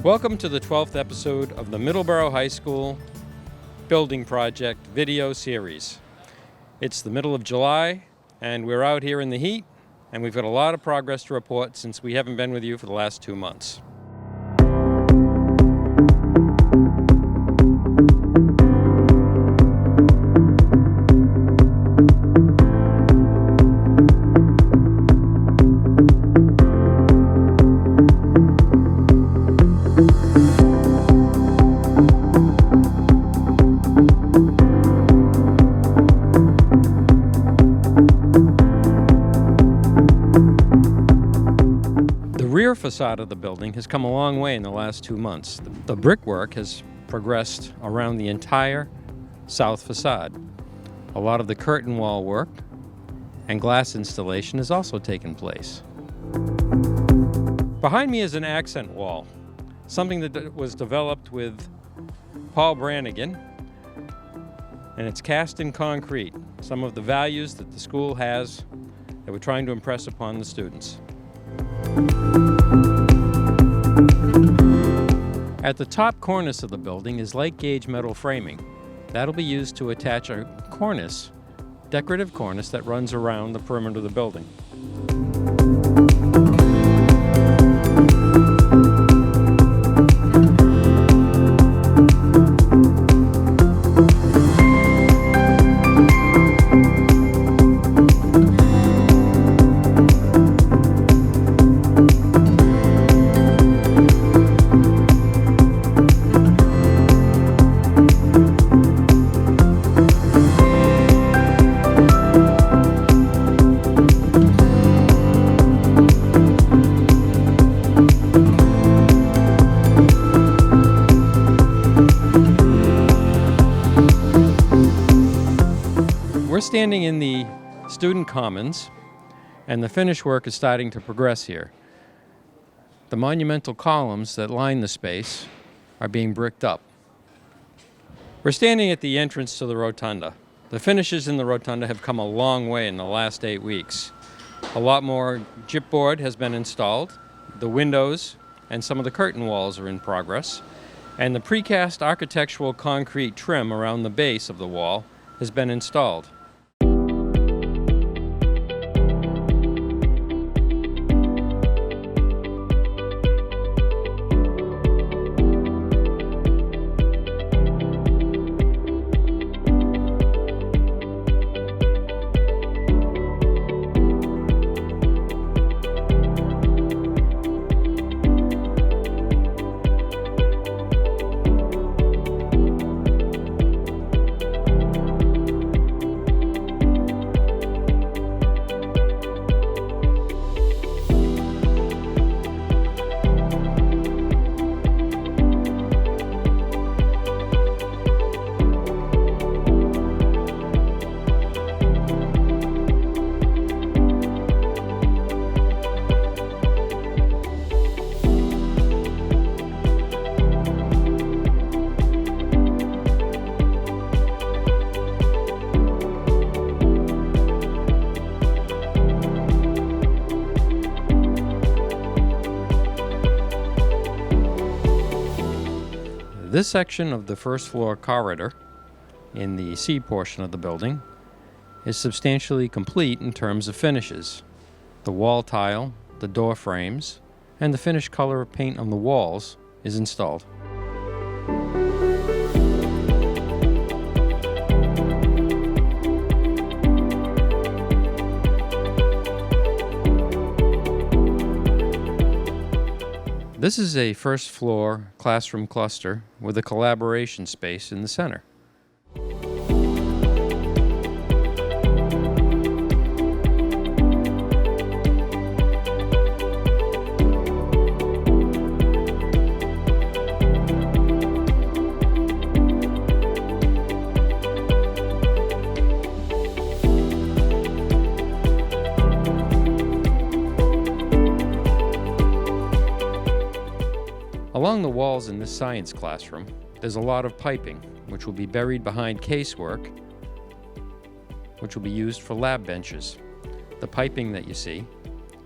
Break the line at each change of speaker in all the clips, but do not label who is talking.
Welcome to the 12th episode of the Middleborough High School Building Project video series. It's the middle of July and we're out here in the heat and we've got a lot of progress to report since we haven't been with you for the last 2 months. The rear facade of the building has come a long way in the last 2 months. The brickwork has progressed around the entire south facade. A lot of the curtain wall work and glass installation has also taken place. Behind me is an accent wall, something that was developed with Paul Brannigan, and it's cast in concrete, some of the values that the school has that we're trying to impress upon the students. At the top cornice of the building is light gauge metal framing. That'll be used to attach a cornice, decorative cornice that runs around the perimeter of the building. We're standing in the student commons, and the finish work is starting to progress here. The monumental columns that line the space are being bricked up. We're standing at the entrance to the rotunda. The finishes in the rotunda have come a long way in the last 8 weeks. A lot more gypboard has been installed. The windows and some of the curtain walls are in progress. And the precast architectural concrete trim around the base of the wall has been installed. This section of the first floor corridor in the C portion of the building is substantially complete in terms of finishes. The wall tile, the door frames, and the finished color of paint on the walls is installed. This is a first floor classroom cluster with a collaboration space in the center. Along the walls in this science classroom, there's a lot of piping, which will be buried behind casework, which will be used for lab benches. The piping that you see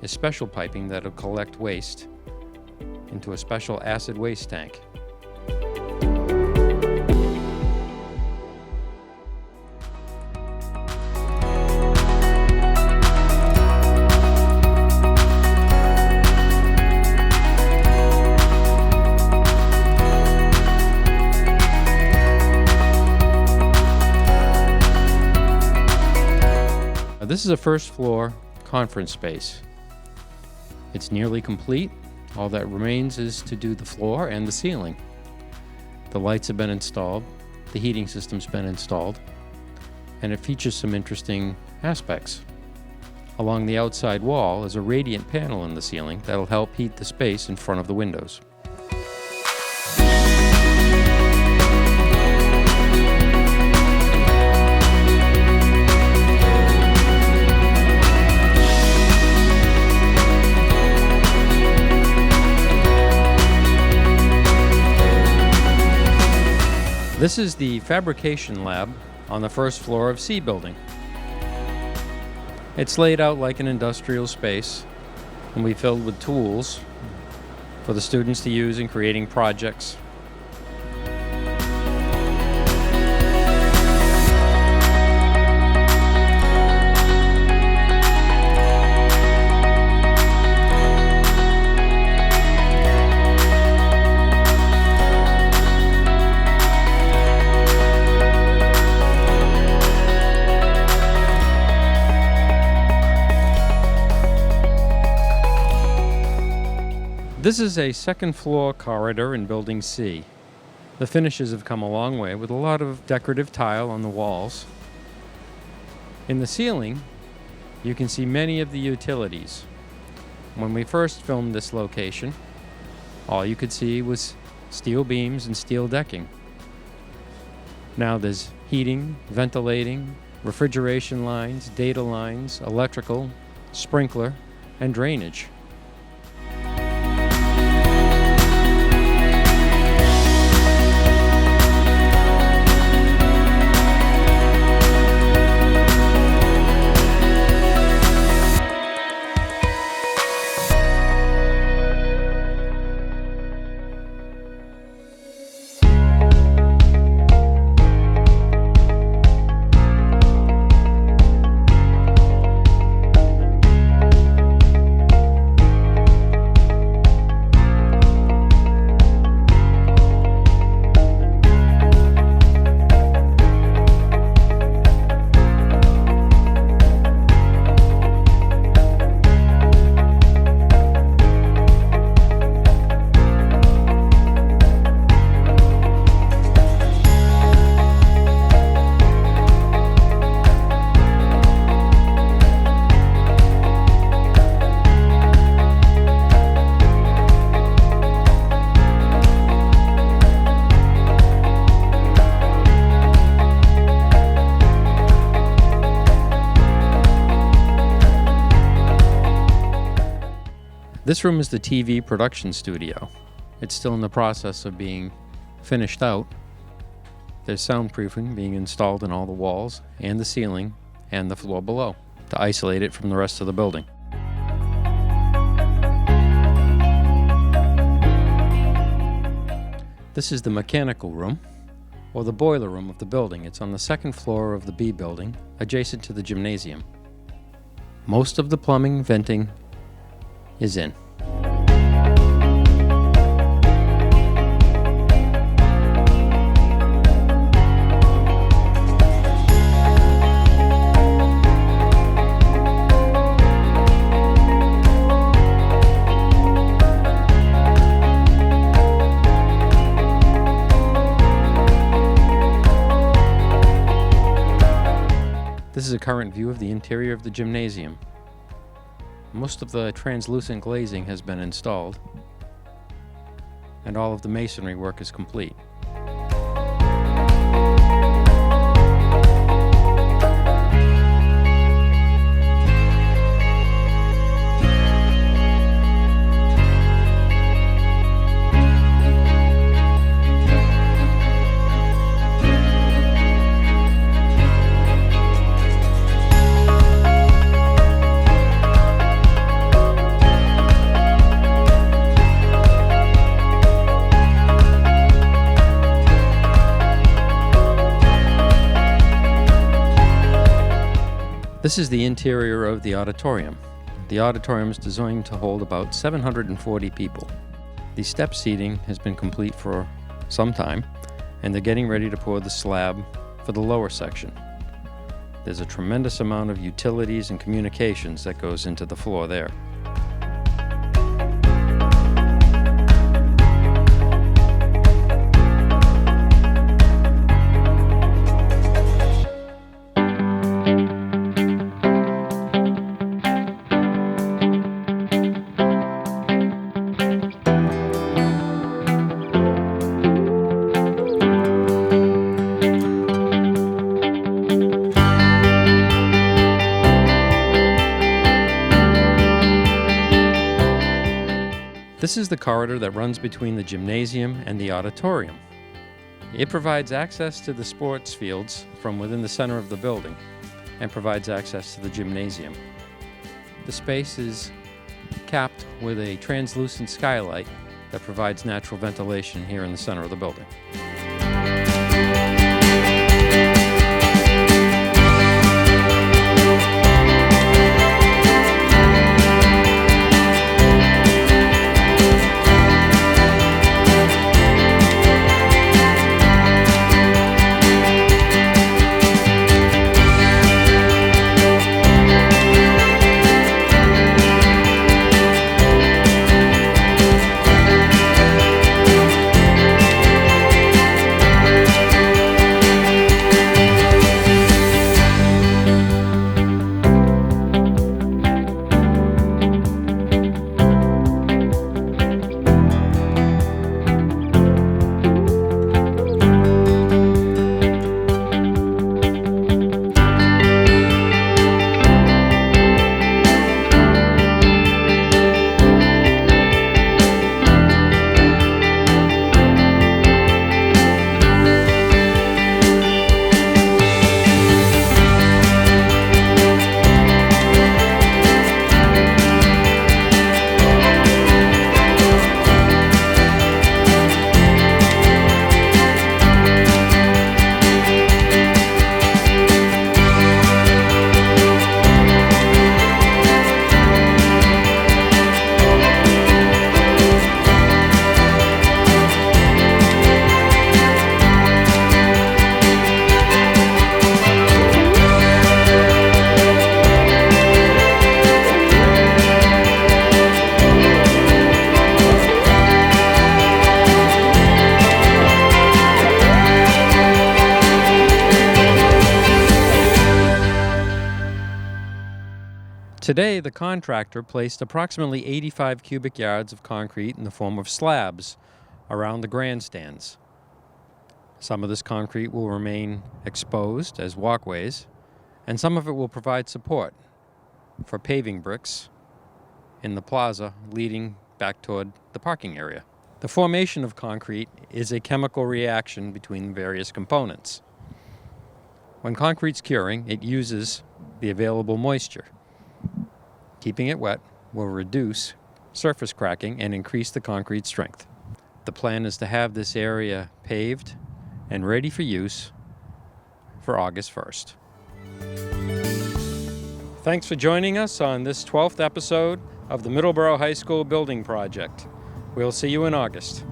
is special piping that will collect waste into a special acid waste tank. This is a first floor conference space. It's nearly complete. All that remains is to do the floor and the ceiling. The lights have been installed, the heating system's been installed, and it features some interesting aspects. Along the outside wall is a radiant panel in the ceiling that'll help heat the space in front of the windows. This is the fabrication lab on the first floor of C building. It's laid out like an industrial space and we filled with tools for the students to use in creating projects. This is a second floor corridor in Building C. The finishes have come a long way with a lot of decorative tile on the walls. In the ceiling, you can see many of the utilities. When we first filmed this location, all you could see was steel beams and steel decking. Now there's heating, ventilating, refrigeration lines, data lines, electrical, sprinkler, and drainage. This room is the TV production studio. It's still in the process of being finished out. There's soundproofing being installed in all the walls and the ceiling and the floor below to isolate it from the rest of the building. This is the mechanical room, or the boiler room of the building. It's on the second floor of the B building, adjacent to the gymnasium. Most of the plumbing, venting is in. This is a current view of the interior of the gymnasium. Most of the translucent glazing has been installed, and all of the masonry work is complete. This is the interior of the auditorium. The auditorium is designed to hold about 740 people. The step seating has been complete for some time, and they're getting ready to pour the slab for the lower section. There's a tremendous amount of utilities and communications that goes into the floor there. This is the corridor that runs between the gymnasium and the auditorium. It provides access to the sports fields from within the center of the building and provides access to the gymnasium. The space is capped with a translucent skylight that provides natural ventilation here in the center of the building. Today, the contractor placed approximately 85 cubic yards of concrete in the form of slabs around the grandstands. Some of this concrete will remain exposed as walkways, and some of it will provide support for paving bricks in the plaza leading back toward the parking area. The formation of concrete is a chemical reaction between various components. When concrete's curing, it uses the available moisture. Keeping it wet will reduce surface cracking and increase the concrete strength. The plan is to have this area paved and ready for use for August 1st. Thanks for joining us on this 12th episode of the Middleborough High School Building Project. We'll see you in August.